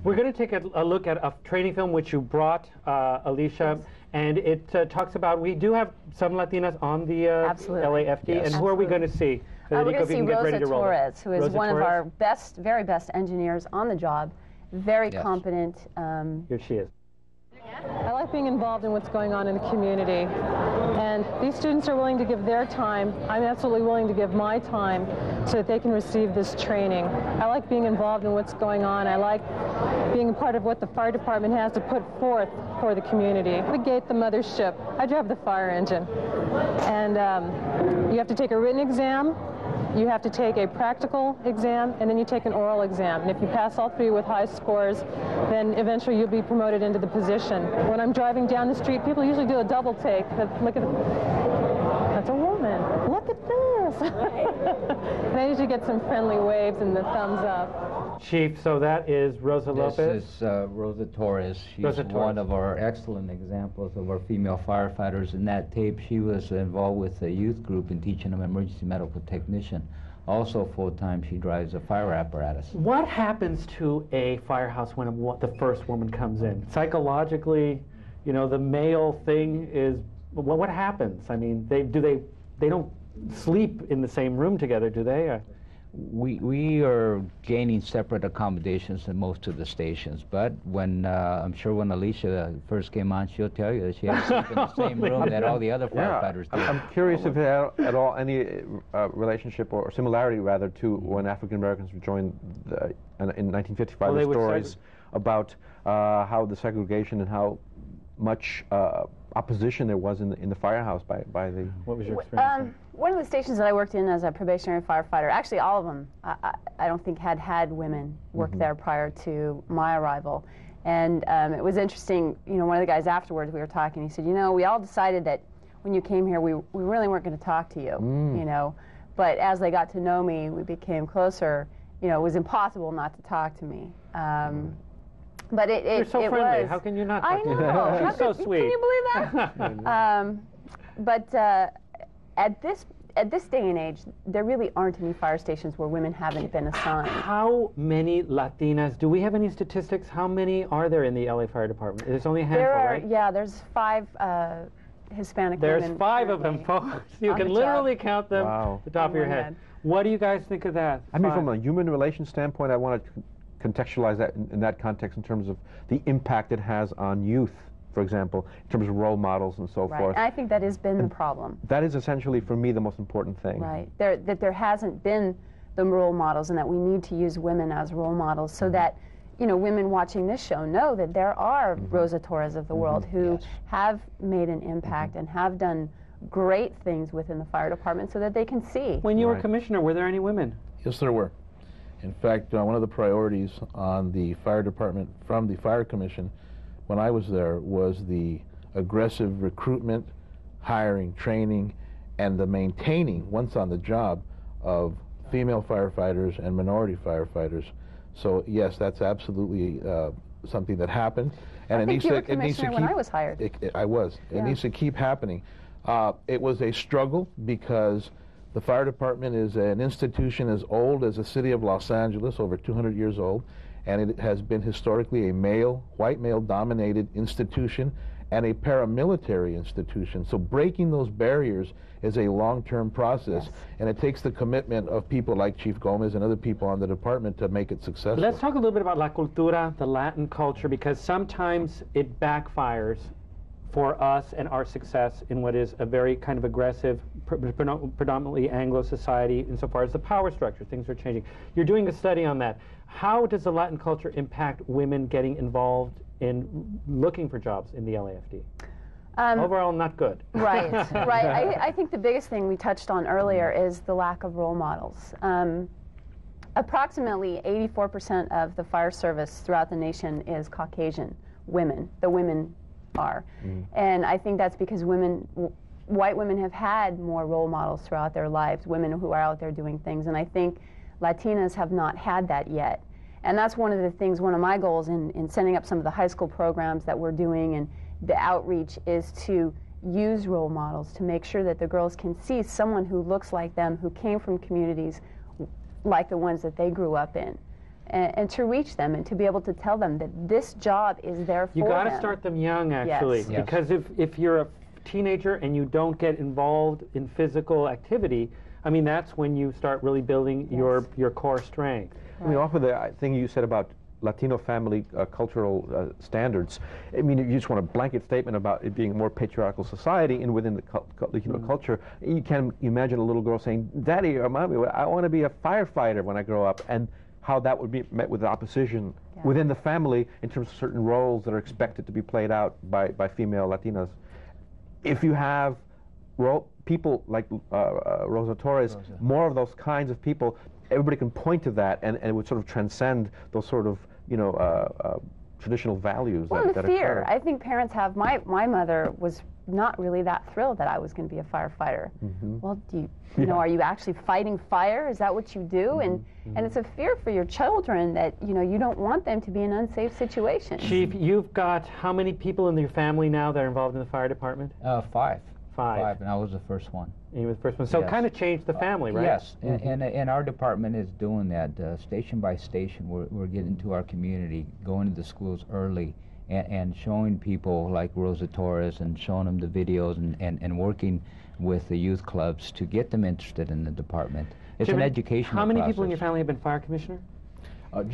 We're going to take a look at a training film which you brought, Alicia, and it talks about, we do have some Latinas on the LAFD, and who are we going to see? We're going to see Rosa Torres, who is one of our best, very best engineers on the job, very competent. Here she is. I like being involved in what's going on in the community, and these students are willing to give their time. I'm absolutely willing to give my time so that they can receive this training. I like being involved in what's going on. I like being a part of what the fire department has to put forth for the community. Navigate the mothership. I drive the fire engine, and you have to take a written exam, you have to take a practical exam, and then you take an oral exam. And if you pass all three with high scores, then eventually you'll be promoted into the position. When I'm driving down the street, people usually do a double take. Look at that's a woman. Look at this. And I usually get some friendly waves and the thumbs up. Chief, so that is Rosa Lopez? This is Rosa Torres. She's one of our excellent examples of our female firefighters. In that tape, she was involved with a youth group in teaching them emergency medical technician. Also full-time, she drives a fire apparatus. What happens to a firehouse when the first woman comes in? Psychologically, you know, the male thing is, what happens? I mean, they don't sleep in the same room together, do they? We are gaining separate accommodations in most of the stations, but when I'm sure when Alicia first came on, she'll tell you that she had to sleep in the same room that all the other firefighters did. I'm curious if it had at all any relationship or similarity, rather, to when African Americans joined in 1955. The stories about how the segregation and how much opposition there was in the firehouse by the. What was your experience? One of the stations that I worked in as a probationary firefighter, actually all of them, I don't think had women work there prior to my arrival. And it was interesting, you know, one of the guys afterwards, we were talking, he said, you know, we all decided that when you came here, we really weren't going to talk to you, you know. But as they got to know me, we became closer, you know, it was impossible not to talk to me. But You're so friendly. How can you not talk to me? I know. She's so sweet. Can you believe that? But at this day and age, there really aren't any fire stations where women haven't been assigned. How many Latinas, do we have any statistics? How many are there in the LA Fire Department? There's only a handful, right? Yeah, there's 5 Hispanic women. There's 5 of them, folks. You can literally count them at the top of your head. What do you guys think of that? I mean, from a human relations standpoint, I want to contextualize that in that context in terms of the impact it has on youth, for example, in terms of role models and so forth. And I think that has been the problem. That is essentially, for me, the most important thing. Right. That there hasn't been the role models, and that we need to use women as role models so that, you know, women watching this show know that there are Rosa Torres of the world who have made an impact and have done great things within the fire department so that they can see. When you were commissioner, were there any women? Yes, there were. In fact, one of the priorities on the fire department from the Fire Commission when I was there was the aggressive recruitment, hiring, training, and the maintaining, once on the job, of female firefighters and minority firefighters. So yes, that's absolutely something that happened. And I think you were commissioner when I was hired. I was. It needs to keep happening. It was a struggle because the fire department is an institution as old as the city of Los Angeles, over 200 years old, and it has been historically a white male-dominated institution and a paramilitary institution. So breaking those barriers is a long-term process, and it takes the commitment of people like Chief Gomez and other people on the department to make it successful. Let's talk a little bit about La Cultura, the Latin culture, because sometimes it backfires for us and our success in what is a very kind of aggressive, predominantly Anglo society insofar as the power structure. Things are changing. You're doing a study on that. How does the Latin culture impact women getting involved in looking for jobs in the LAFD? Overall, not good. Right, right. I think the biggest thing we touched on earlier is the lack of role models. Approximately 84% of the fire service throughout the nation is Caucasian women. The women are. And I think that's because white women have had more role models throughout their lives, women who are out there doing things, and I think Latinas have not had that yet. And that's one of the things, one of my goals in setting up some of the high school programs that we're doing and the outreach is to use role models to make sure that the girls can see someone who looks like them, who came from communities like the ones that they grew up in. and to reach them and to be able to tell them that this job is there for them. You got to start them young, actually, Yes. because if you're a teenager and you don't get involved in physical activity, I mean, that's when you start really building your core strength. I mean, off of the thing you said about Latino family cultural standards, I mean, you just want a blanket statement about it being a more patriarchal society, and within the Latino culture, you can imagine a little girl saying, "Daddy or Mommy, I want to be a firefighter when I grow up," and how that would be met with opposition within the family in terms of certain roles that are expected to be played out by female Latinas. If you have people like Rosa Torres, more of those kinds of people, everybody can point to that, and it would sort of transcend those sort of, traditional values well, that fear. occur. I think parents have. My mother was not really that thrilled that I was going to be a firefighter. Well, are you actually fighting fire? Is that what you do? And it's a fear for your children that you don't want them to be in unsafe situations. Chief, you've got how many people in your family now that are involved in the fire department? 5. Five. And I was the first one. And you were the first one. So it kind of changed the family, right? Yes, and our department is doing that. Station by station, we're getting to our community, going to the schools early, and showing people like Rosa Torres and showing them the videos and working with the youth clubs to get them interested in the department. It's an educational How many process. people in your family have been fire commissioner? It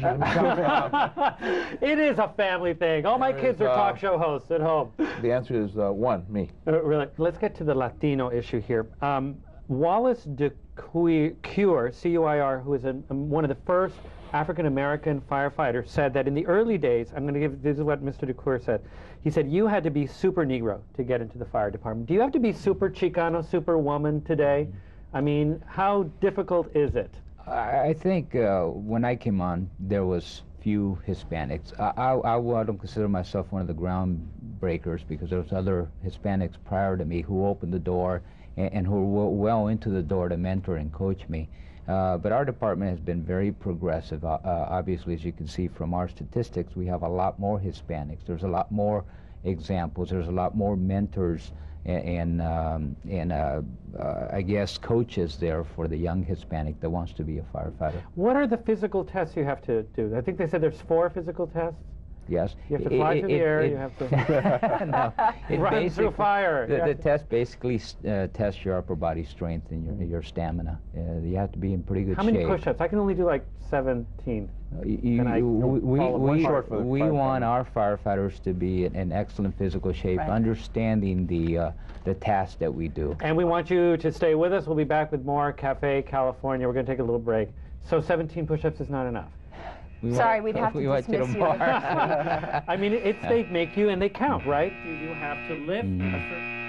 It is a family thing. All my kids are talk show hosts at home. The answer is one, me. Really. Let's get to the Latino issue here. Wallace DeCuir, C-U-I-R, who is one of the first African-American firefighters, said that in the early days, this is what Mr. DeCuir said. He said, you had to be super Negro to get into the fire department. Do you have to be super Chicano, super woman today? I mean, how difficult is it? I think when I came on, there was few Hispanics. I don't consider myself one of the groundbreakers because there was other Hispanics prior to me who opened the door and who were well into the door to mentor and coach me. But our department has been very progressive. Obviously, as you can see from our statistics, we have a lot more Hispanics. There's a lot more examples. There's a lot more mentors and I guess coaches there for the young Hispanic that wants to be a firefighter. What are the physical tests you have to do? I think they said there's 4 physical tests. Yes. You have to fly through the air, you have to run through fire. The test basically tests your upper body strength and your stamina. You have to be in pretty good shape. How many push-ups? I can only do like 17. We want our firefighters to be in excellent physical shape, understanding the task that we do. And we want you to stay with us. We'll be back with more Cafe California. We're going to take a little break. So 17 push-ups is not enough. Sorry, we'd have to dismiss you. I mean, they make you, and they count, right? You have to lift a certain